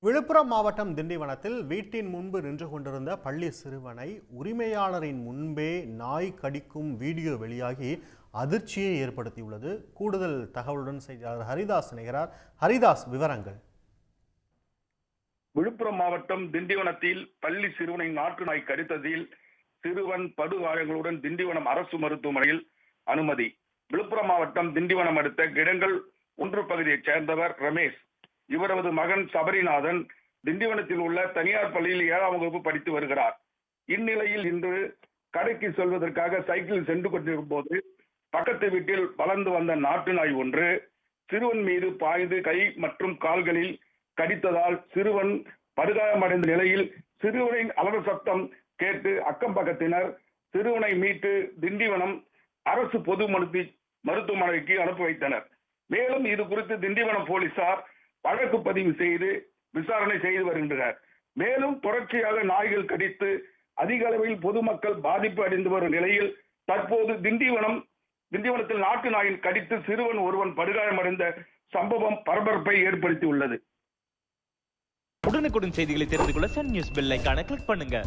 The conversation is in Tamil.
விழுப்புரம் மாவட்டம் திண்டிவனத்தில் வீட்டின் முன்பு நின்று கொண்டிருந்த பள்ளி சிறுவனை உரிமையாளரின் முன்பே நாய் கடிக்கும் வீடியோ வெளியாகி அதிர்ச்சியை ஏற்படுத்தியுள்ளது. கூடுதல் தகவலுடன் செய்தியாளர் ஹரிதாஸ் இணைகிறார். ஹரிதாஸ், விவரங்கள். விழுப்புரம் மாவட்டம் திண்டிவனத்தில் பள்ளி சிறுவனை நாட்டு நாய் கடித்ததில் சிறுவன் படுகாயங்களுடன் திண்டிவனம் அரசு மருத்துவமனையில் அனுமதி. விழுப்புரம் மாவட்டம் திண்டிவனம் அடுத்த கிடங்கல் 1 பகுதியைச் சேர்ந்தவர் ரமேஷ். இவரது மகன் சபரிநாதன் திண்டிவனத்தில் உள்ள தனியார் பள்ளியில் 7ஆம் வகுப்பு படித்து வருகிறார். இந்நிலையில் இன்று கடைக்கு செல்வதற்காக சைக்கிள் சென்று கொண்டிருக்கும் போது பக்கத்து வீட்டில் வளர்ந்து வந்த நாட்டு நாய் ஒன்று சிறுவன் மீது பாய்ந்து கை மற்றும் கால்களில் கடித்ததால் சிறுவன் படுகாயமடைந்த நிலையில் சிறுவனின் அலறல் சத்தம் கேட்டு அக்கம் பக்கத்தினர் சிறுவனை மீட்டு திண்டிவனம் அரசு பொது மருத்துவமனைக்கு அனுப்பி வைத்தனர். மேலும் இது குறித்து திண்டிவனம் போலீசார் வழக்கு பதிவு செய்து விசாரணை செய்து வருகின்றனர். மேலும் தொடர்ச்சியாக நாய்கள் கடித்து அதிக அளவில் பொதுமக்கள் பாதிப்பு அடைந்து வரும் நிலையில் தற்போது திண்டிவனத்தில் நாட்டு நாயில் கடித்து சிறுவன் ஒருவன் படுகாயமடைந்த சம்பவம் பரபரப்பை ஏற்படுத்தியுள்ளது. உடனுக்குடன் செய்திகளை தெரிந்து கொள்ள சன் நியூஸ் பெல் ஐகானை கிளிக் பண்ணுங்க.